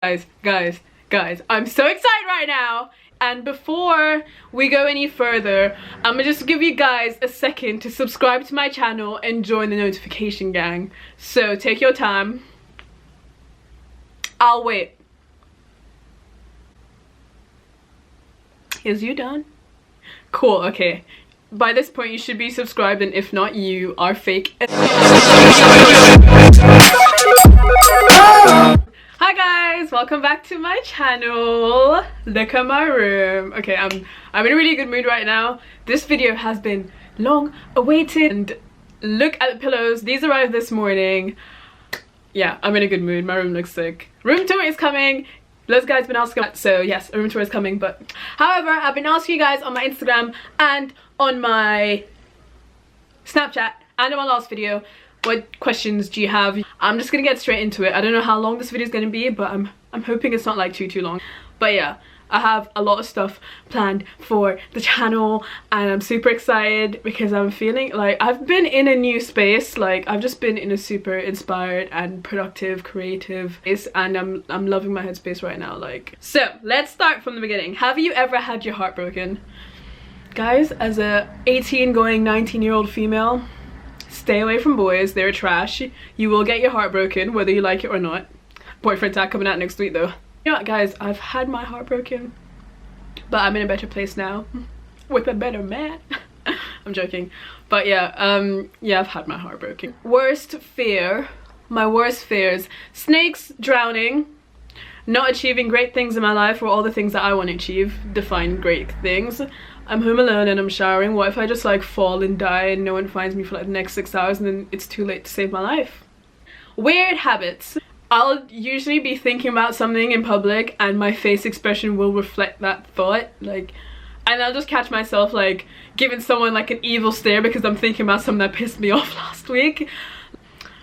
Guys, I'm so excited right now. And before we go any further, I'm gonna just give you guys a second to subscribe to my channel and join the notification gang. So take your time. I'll wait. Is you done? Cool, okay. By this point you should be subscribed, and if not, you are fake. Hi guys, welcome back to my channel. Look at my room. Okay, I'm in a really good mood right now. This video has been long awaited, and look at the pillows. These arrived this morning. Yeah, I'm in a good mood. My room looks sick. Room tour is coming. Loads of guys been asking, so yes, a room tour is coming. But however, I've been asking you guys on my Instagram and on my Snapchat and on my last video, what questions do you have? I'm just gonna get straight into it. I don't know how long this video is gonna be, but I'm hoping it's not like too long. But yeah, I have a lot of stuff planned for the channel, and I'm super excited because I'm feeling like I've been in a new space. Like I've just been in a super inspired and productive, creative space, and I'm loving my headspace right now. Like, so let's start from the beginning. Have you ever had your heart broken? Guys, as a 18 going 19-year-old female, stay away from boys. They're trash. You will get your heart broken whether you like it or not. Boyfriend tag coming out next week though. You know what guys, I've had my heart broken, but I'm in a better place now with a better man. I'm joking, but yeah, yeah, I've had my heart broken. Worst fear, my worst fears: snakes, drowning, not achieving great things in my life, or all the things that I want to achieve. Define great things. I'm home alone and I'm showering. What if I just like fall and die and no one finds me for like the next 6 hours, and then it's too late to save my life? Weird habits. I'll usually be thinking about something in public and my face expression will reflect that thought, like, and I'll just catch myself like giving someone like an evil stare because I'm thinking about something that pissed me off last week.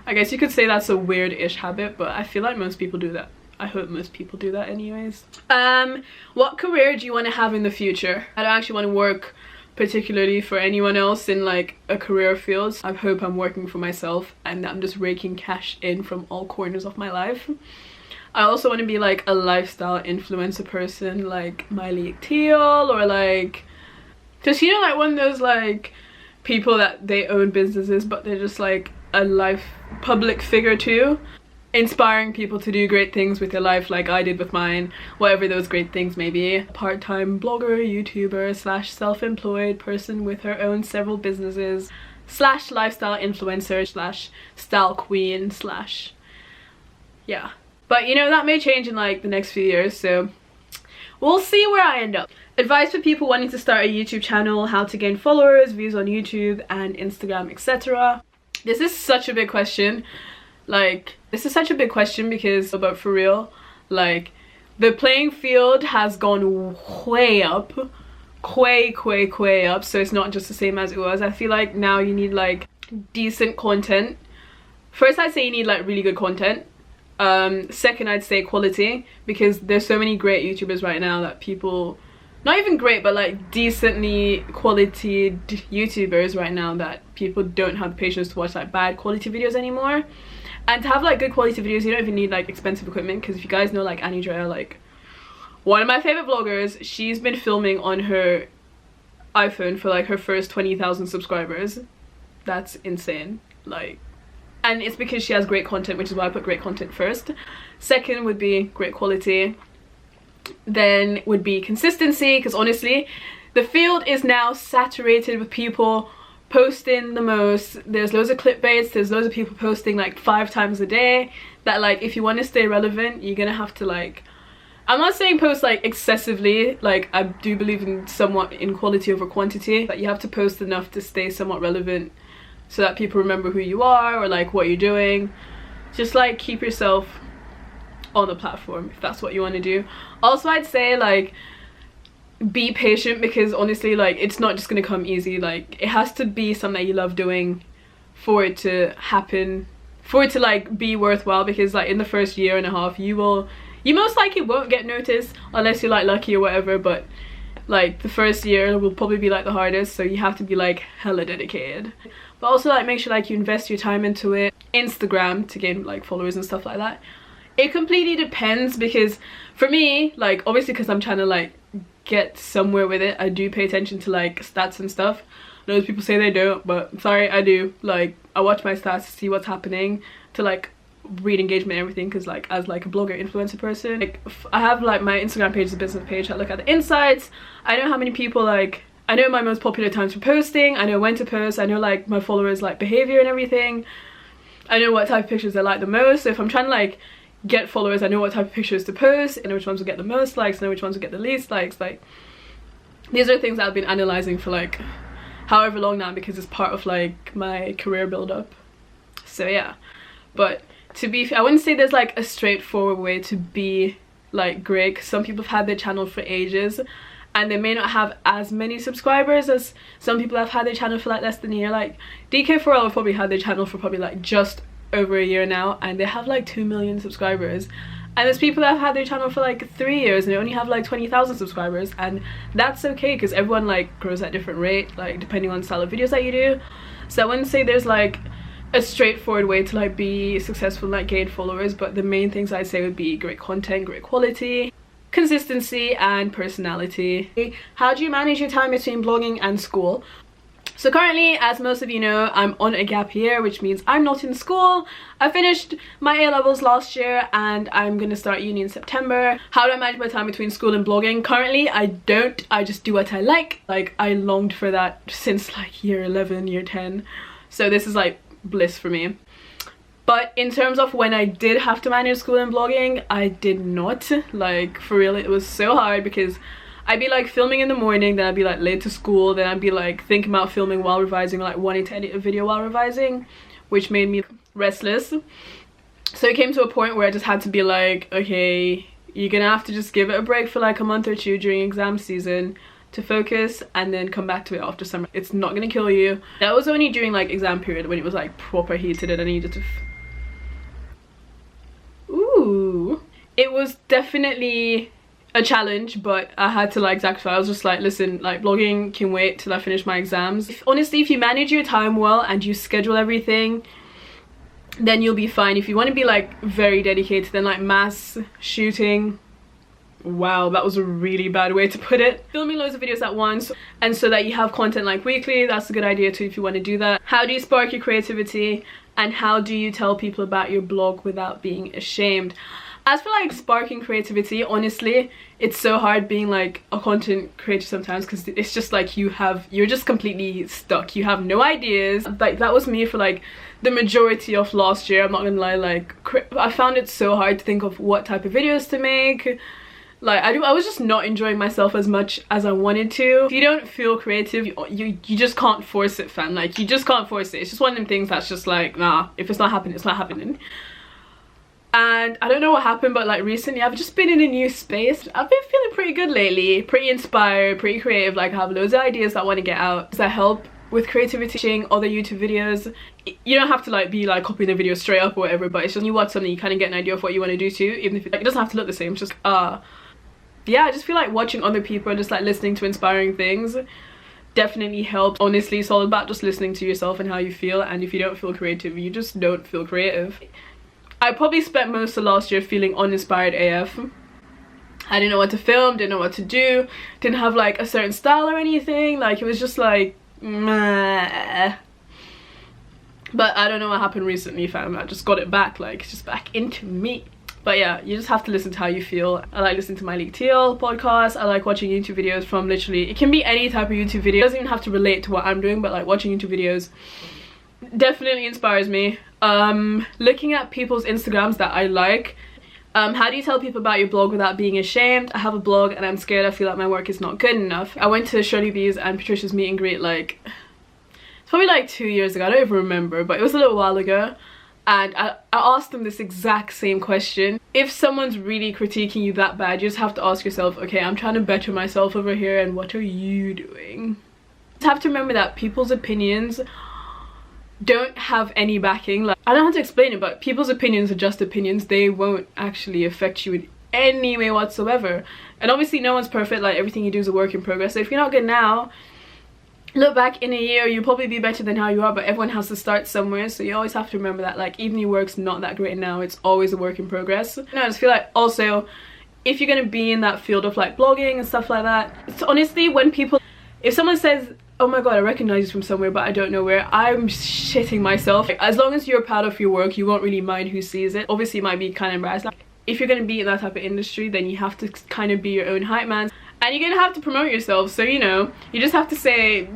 I guess you could say that's a weird-ish habit, but I feel like most people do that. I hope most people do that anyways. What career do you want to have in the future? I don't actually want to work particularly for anyone else in like a career field. I hope I'm working for myself and I'm just raking cash in from all corners of my life. I also want to be like a lifestyle influencer person, like Milan or like, just, you know, like one of those like people that they own businesses but they're just like a public figure too, inspiring people to do great things with their life like I did with mine, whatever those great things may be. Part-time blogger, YouTuber slash self-employed person with her own several businesses slash lifestyle influencer slash style queen slash, yeah. But you know, that may change in like the next few years, so we'll see where I end up. Advice for people wanting to start a YouTube channel: how to gain followers, views on YouTube and Instagram, etc. This is such a big question. Like, this is such a big question because, but for real, like, the playing field has gone way up, way up, so it's not just the same as it was. I feel like now you need like decent content. First, I'd say you need like really good content. Second, I'd say quality, because there's so many great YouTubers right now that people, not even great, but like decently quality YouTubers right now that people don't have the patience to watch like bad quality videos anymore. And to have like good quality videos, you don't even need like expensive equipment, because if you guys know like Annie Drea, like one of my favorite vloggers, she's been filming on her iPhone for like her first 20,000 subscribers. That's insane. Like, and it's because she has great content, which is why I put great content first. Second would be great quality. Then would be consistency, because honestly the field is now saturated with people posting the most. There's loads of clickbaits, there's loads of people posting like 5 times a day, that like if you want to stay relevant you're gonna have to like, I'm not saying post like excessively, like I do believe in somewhat in quality over quantity, but you have to post enough to stay somewhat relevant so that people remember who you are or like what you're doing. Just like keep yourself on the platform if that's what you want to do. Also, I'd say like be patient, because honestly like it's not just gonna come easy. Like it has to be something that you love doing for it to happen, for it to like be worthwhile, because like in the first year and a half you most likely won't get noticed unless you're like lucky or whatever, but like the first year will probably be like the hardest, so you have to be like hella dedicated. But also like make sure like you invest your time into it. Instagram to gain like followers and stuff like that It completely depends, because for me, like, obviously because I'm trying to like get somewhere with it, I do pay attention to like stats and stuff. Those people say they don't, but sorry, I do. Like, I watch my stats to see what's happening, to like read engagement and everything, because like as like a blogger influencer person, like I have like my Instagram page is a business page. I look at the insights, I know how many people, like I know my most popular times for posting, I know when to post, I know like my followers like behavior and everything, I know what type of pictures they like the most. So if I'm trying to like get followers, I know what type of pictures to post, I know which ones will get the most likes, I know which ones will get the least likes. Like, these are things that I've been analyzing for like however long now, because it's part of like my career build-up. So yeah, but to be fair, I wouldn't say there's like a straightforward way to be like great, because some people have had their channel for ages and they may not have as many subscribers as some people have had their channel for like less than a year. Like DK4L have probably had their channel for probably like just over a year now, and they have like 2 million subscribers. And there's people that have had their channel for like 3 years and they only have like 20,000 subscribers, and that's okay, because everyone like grows at a different rate, like depending on the style of videos that you do. So I wouldn't say there's like a straightforward way to like be successful and like gain followers, but the main things I'd say would be great content, great quality, consistency, and personality. How do you manage your time between blogging and school? So currently, as most of you know, I'm on a gap year, which means I'm not in school. I finished my A-levels last year and I'm gonna start uni in September. How do I manage my time between school and blogging? Currently, I don't. I just do what I like. Like, I longed for that since like year 11, year 10. So this is like bliss for me. But in terms of when I did have to manage school and blogging, I did not. Like, for real, it was so hard, because I'd be like filming in the morning, then I'd be like late to school, then I'd be like thinking about filming while revising, like wanting to edit a video while revising, which made me restless. So it came to a point where I just had to be like, okay, you're gonna have to just give it a break for like a month or two during exam season to focus, and then come back to it after summer. It's not gonna kill you. That was only during like exam period, when it was like proper heated and I needed to ooh, it was definitely a challenge, but I had to like sacrifice. I was just like, listen, like blogging can wait till I finish my exams. Honestly, if you manage your time well and you schedule everything, then you'll be fine. If you want to be like very dedicated, then like mass shooting, wow, that was a really bad way to put it. Filming loads of videos at once, and so that you have content like weekly, that's a good idea too if you want to do that. How do you spark your creativity, and how do you tell people about your blog without being ashamed? As for like sparking creativity, honestly, it's so hard being like a content creator sometimes, because it's just like you're just completely stuck. You have no ideas. Like, that was me for like the majority of last year. I'm not gonna lie, like I found it so hard to think of what type of videos to make. Like, I was just not enjoying myself as much as I wanted to. If you don't feel creative, you just can't force it, fam. Like, you just can't force it. It's just one of them things that's just like, nah, if it's not happening, it's not happening. And I don't know what happened, but like recently I've just been in a new space. I've been feeling pretty good lately, pretty inspired, pretty creative. Like, I have loads of ideas that I want to get out. Does that help with creativity? Watching other YouTube videos, you don't have to like be like copying the video straight up or whatever, but it's just when you watch something, you kind of get an idea of what you want to do too, even if it doesn't have to look the same. It's just yeah, I just feel like watching other people and just like listening to inspiring things definitely helps. Honestly, it's all about just listening to yourself and how you feel, and if you don't feel creative, you just don't feel creative. I probably spent most of last year feeling uninspired AF. I didn't know what to film, didn't know what to do, didn't have like a certain style or anything. Like, it was just like meh. But I don't know what happened recently, fam. I just got it back, like it's just back into me. But yeah, you just have to listen to how you feel. I like listening to my League TL podcast. I like watching YouTube videos from literally, it can be any type of YouTube video. It doesn't even have to relate to what I'm doing, but like watching YouTube videos definitely inspires me. Looking at people's Instagrams that I like. How do you tell people about your blog without being ashamed? I have a blog and I'm scared I feel like my work is not good enough. I went to Shirley B's and Patricia's meet and greet like, it's probably like 2 years ago. I don't even remember, but it was a little while ago. And I asked them this exact same question. If someone's really critiquing you that bad, you just have to ask yourself, okay, I'm trying to better myself over here, and what are you doing? You just have to remember that people's opinions don't have any backing. Like, I don't know how to explain it, but people's opinions are just opinions. They won't actually affect you in any way whatsoever. And obviously no one's perfect. Like, everything you do is a work in progress. So if you're not good now, look back in a year, you'll probably be better than how you are, but everyone has to start somewhere, so you always have to remember that, like, even your work's not that great now, it's always a work in progress. And I just feel like also, if you're gonna be in that field of like blogging and stuff like that, it's honestly, when people, if someone says, oh my god, I recognize you from somewhere but I don't know where, I'm shitting myself. Like, as long as you're proud of your work, you won't really mind who sees it. Obviously it might be kind of embarrassing. Like, if you're gonna be in that type of industry, then you have to kind of be your own hype man, and you're gonna have to promote yourself, so you know, you just have to say,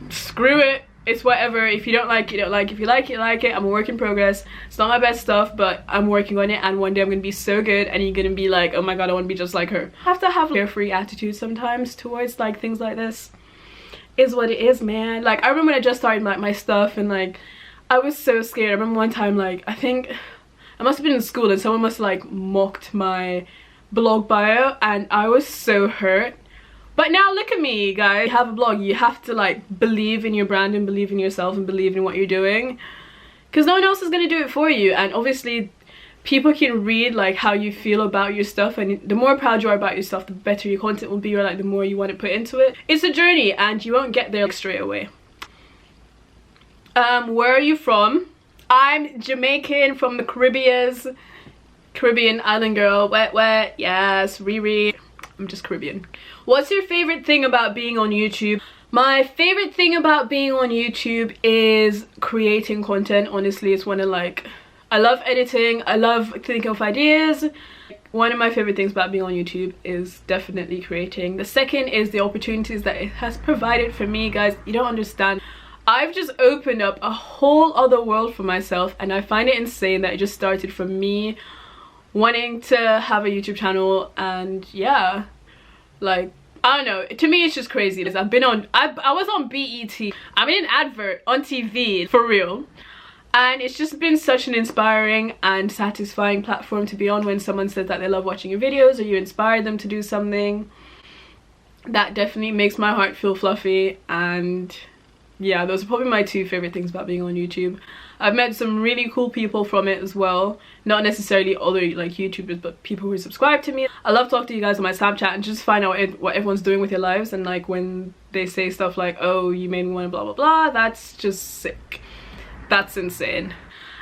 screw it, it's whatever. If you don't like it, you don't like it. If you like it, you like it. I'm a work in progress. It's not my best stuff, but I'm working on it, and one day I'm gonna be so good and you're gonna be like, oh my god, I want to be just like her. I have to have a carefree attitude sometimes towards like things like this. Is what it is, man. Like, I remember when I just started like my stuff, and like I was so scared. I remember one time, like, I think I must have been in school and someone must have like mocked my blog bio, and I was so hurt. But now look at me, guys. You have a blog, you have to like believe in your brand and believe in yourself and believe in what you're doing, because no one else is going to do it for you. And obviously people can read like how you feel about your stuff, and the more proud you are about your stuff, the better your content will be, or like the more you want to put into it. It's a journey and you won't get there like, straight away. Where are you from? I'm Jamaican, from the Caribbean island girl. Wet, yes, Riri. I'm just Caribbean. What's your favorite thing about being on YouTube? My favorite thing about being on YouTube is creating content. Honestly, it's one of like, I love editing, I love thinking of ideas. One of my favorite things about being on YouTube is definitely creating. The second is the opportunities that it has provided for me, guys. You don't understand. I've just opened up a whole other world for myself, and I find it insane that it just started from me wanting to have a YouTube channel. And yeah, like, I don't know, to me it's just crazy. I've been on, I was on BET, I'm in an advert on TV, for real, and it's just been such an inspiring and satisfying platform to be on. When someone says that they love watching your videos, or you inspire them to do something, that definitely makes my heart feel fluffy. And yeah, those are probably my two favorite things about being on YouTube. I've met some really cool people from it as well, not necessarily other like YouTubers, but people who subscribe to me. I love talking to you guys on my Snapchat and just find out what everyone's doing with their lives, and like when they say stuff like, oh, you made me want to blah blah blah, that's just sick. That's insane.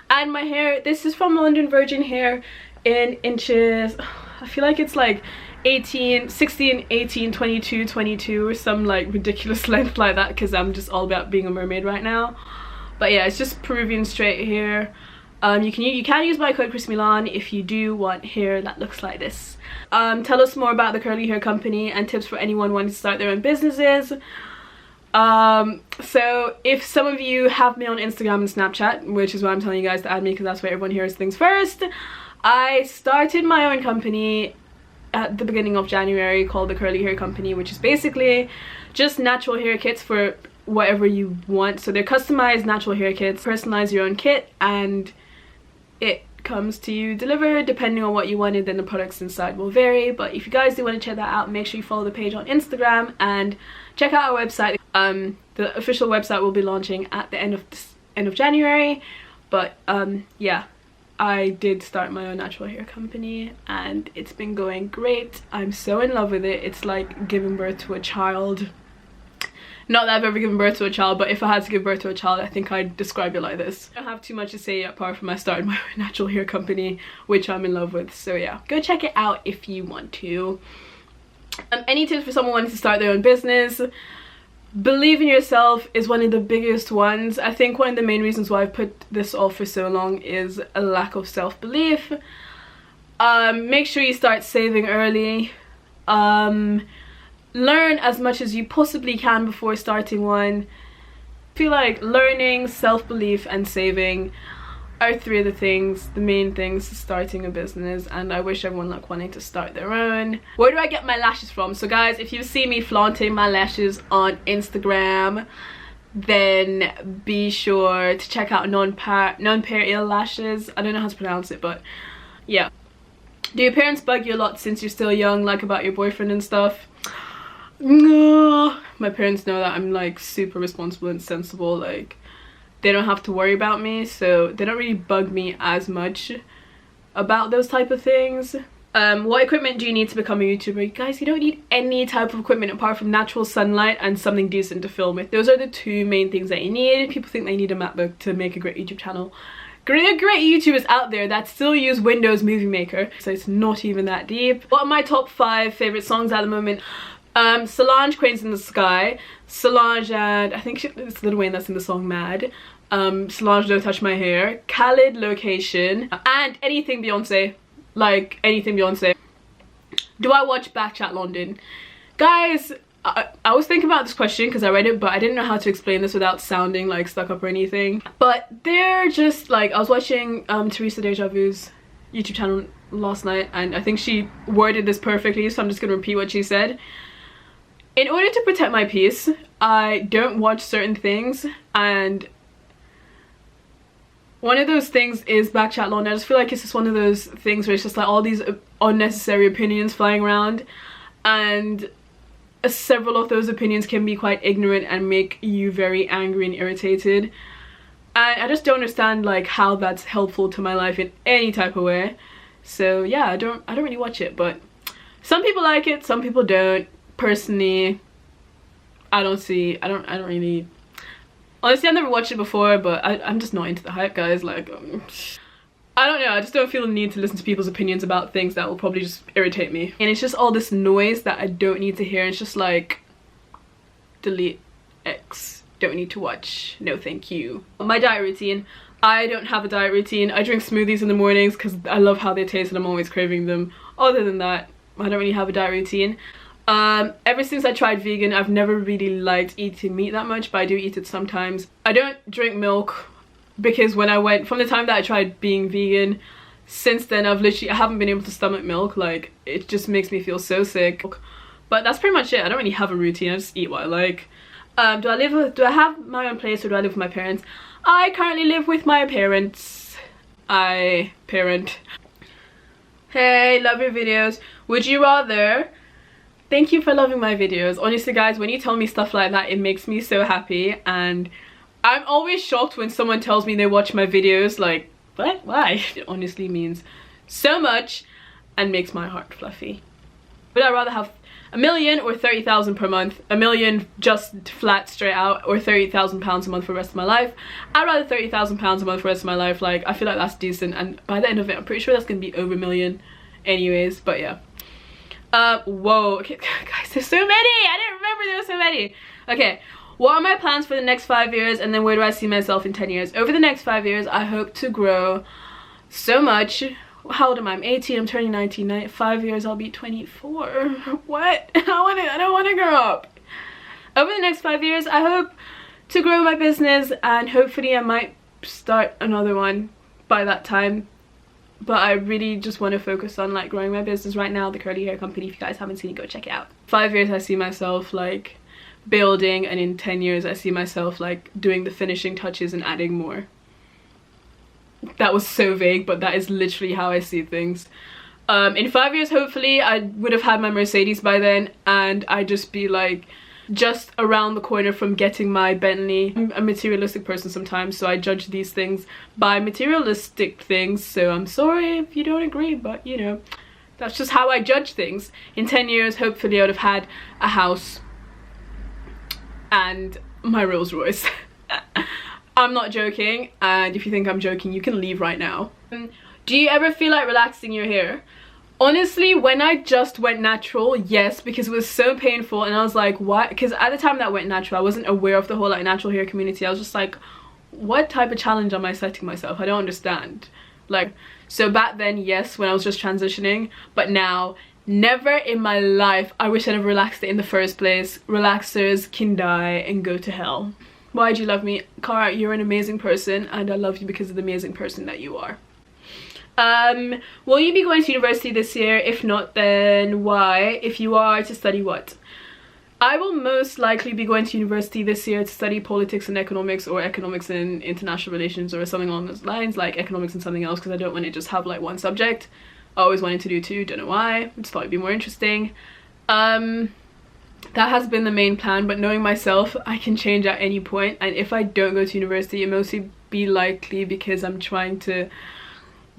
And my hair, this is from London Virgin Hair in inches. I feel like it's like 18, 16, 18, 22, 22 or some like ridiculous length like that, because I'm just all about being a mermaid right now. But yeah, it's just Peruvian straight hair. You can use my code Milan if you do want hair that looks like this. Tell us more about the curly hair company and tips for anyone wanting to start their own businesses. So if some of you have me on Instagram and Snapchat, which is why I'm telling you guys to add me, because that's where everyone hears things first. I started my own company at the beginning of January called the Curly Hair Company, which is basically just natural hair kits for whatever you want. So they're customized natural hair kits. Personalize your own kit and it comes to you delivered depending on what you wanted. Then the products inside will vary, but if you guys do want to check that out, make sure you follow the page on Instagram and check out our website. The official website will be launching at the end of January, but yeah, I did start my own natural hair company and it's been going great. I'm so in love with it. It's like giving birth to a child. Not that I've ever given birth to a child, but if I had to give birth to a child, I think I'd describe it like this. I don't have too much to say apart from I started my own natural hair company, which I'm in love with. So yeah, go check it out if you want to. Any tips for someone wanting to start their own business? Believe in yourself is one of the biggest ones. I think one of the main reasons why I've put this off for so long is a lack of self-belief. Make sure you start saving early. Learn as much as you possibly can before starting one. I feel like learning, self-belief and saving are three of the main things to starting a business, and I wish everyone luck wanting to start their own. Where do I get my lashes from? So guys, if you see me flaunting my lashes on Instagram, then be sure to check out non-pair lashes. I don't know how to pronounce it, but yeah. Do your parents bug you a lot since you're still young, like about your boyfriend and stuff? No, my parents know that I'm like super responsible and sensible. Like, they don't have to worry about me, so they don't really bug me as much about those type of things. What equipment do you need to become a YouTuber? Guys, you don't need any type of equipment apart from natural sunlight and something decent to film with. Those are the two main things that you need. People think they need a MacBook to make a great YouTube channel. There are great YouTubers out there that still use Windows Movie Maker, so it's not even that deep. What are my top 5 favorite songs at the moment? Solange, Cranes in the Sky, Solange and I think it's Lil Wayne that's in the song Mad, Solange, Don't Touch My Hair, Khalid, Location, and anything Beyonce. Like anything Beyonce. Do I watch Backchat London? Guys, I was thinking about this question because I read it, but I didn't know how to explain this without sounding like stuck up or anything. But they're just like, I was watching Teresa Deja Vu's YouTube channel last night, and I think she worded this perfectly, so I'm just gonna repeat what she said. In order to protect my peace, I don't watch certain things, and one of those things is Backchat London. I just feel like it's just one of those things where it's just like all these unnecessary opinions flying around, and several of those opinions can be quite ignorant and make you very angry and irritated. And I just don't understand like how that's helpful to my life in any type of way. So yeah, I don't really watch it, but some people like it, some people don't. Personally, I don't really. Honestly, I've never watched it before, but I'm just not into the hype, guys. Like, I don't know, I just don't feel the need to listen to people's opinions about things that will probably just irritate me. And it's just all this noise that I don't need to hear. It's just like, delete X, don't need to watch, no thank you. My diet routine. I don't have a diet routine. I drink smoothies in the mornings because I love how they taste and I'm always craving them. Other than that, I don't really have a diet routine. Ever since I tried vegan, I've never really liked eating meat that much, but I do eat it sometimes. I don't drink milk because from the time that I tried being vegan, since then I haven't been able to stomach milk. Like, it just makes me feel so sick. But that's pretty much it. I don't really have a routine, I just eat what I like. Do I have my own place or do I live with my parents? I currently live with my parents. I parent. Hey, love your videos. Would you rather... Thank you for loving my videos. Honestly guys, when you tell me stuff like that, it makes me so happy, and I'm always shocked when someone tells me they watch my videos. Like, what? Why? It honestly means so much and makes my heart fluffy. Would I rather have 1 million or 30,000 per month? 1 million just flat straight out, or 30,000 pounds a month for the rest of my life? I'd rather 30,000 pounds a month for the rest of my life. Like, I feel like that's decent, and by the end of it, I'm pretty sure that's gonna be over 1 million anyways, but yeah. Whoa, okay, guys, there's so many. I didn't remember there were so many. Okay, what are my plans for the next 5 years, and then where do I see myself in 10 years? Over the next 5 years, I hope to grow so much. How old am I? I'm 18, I'm turning 19. 5 years, I'll be 24. What? I don't want to grow up. Over the next 5 years, I hope to grow my business, and hopefully I might start another one by that time. But I really just want to focus on like growing my business right now, the curly hair company. If you guys haven't seen it, go check it out. 5 years I see myself like building, and in 10 years I see myself like doing the finishing touches and adding more. That was so vague, but that is literally how I see things. In 5 years, hopefully I would have had my Mercedes by then, and I'd just be like just around the corner from getting my Bentley. I'm a materialistic person sometimes, so I judge these things by materialistic things, so I'm sorry if you don't agree, but you know, that's just how I judge things. In 10 years, hopefully I would have had a house and my Rolls Royce. I'm not joking, and if you think I'm joking, you can leave right now. Do you ever feel like relaxing your hair? Honestly, when I just went natural, yes, because it was so painful, and I was like, what? Because at the time that I went natural, I wasn't aware of the whole like natural hair community. I was just like, what type of challenge am I setting myself? I don't understand. Like, so back then, yes, when I was just transitioning, but now, never in my life. I wish I never relaxed it in the first place. Relaxers can die and go to hell. Why do you love me? Cara, you're an amazing person, and I love you because of the amazing person that you are. Will you be going to university this year? If not, then why? If you are, to study what? I will most likely be going to university this year to study politics and economics, or economics and international relations, or something along those lines, like economics and something else, because I don't want to just have like one subject. I always wanted to do two, don't know why. I just thought it'd be more interesting. That has been the main plan, but knowing myself, I can change at any point, and if I don't go to university, it mostly be likely because I'm trying to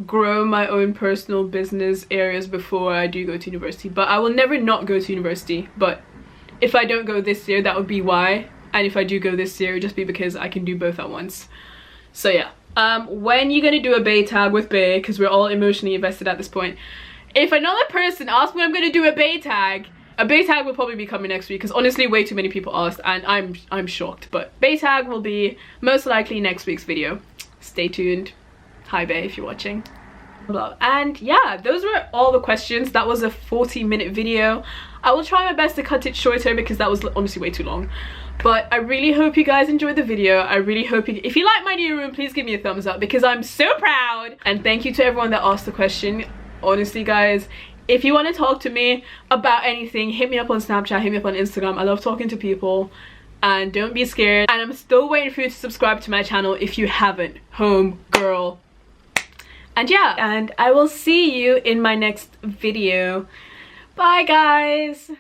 grow my own personal business areas before I do go to university. But I will never not go to university. But if I don't go this year, that would be why. And if I do go this year, it would just be because I can do both at once. So yeah. When you're gonna do a Bay tag with Bay, because we're all emotionally invested at this point. If another person asks me when I'm gonna do a Bay tag will probably be coming next week, because honestly way too many people asked and I'm shocked. But Bay tag will be most likely next week's video. Stay tuned. Hi Bay if you're watching. And yeah, those were all the questions. That was a 40-minute video. I will try my best to cut it shorter because that was honestly way too long. But I really hope you guys enjoyed the video. I really hope if you like my new room, please give me a thumbs up because I'm so proud. And thank you to everyone that asked the question. Honestly guys, if you want to talk to me about anything, hit me up on Snapchat, hit me up on Instagram. I love talking to people. And don't be scared. And I'm still waiting for you to subscribe to my channel if you haven't, home girl. And yeah, and I will see you in my next video. Bye guys.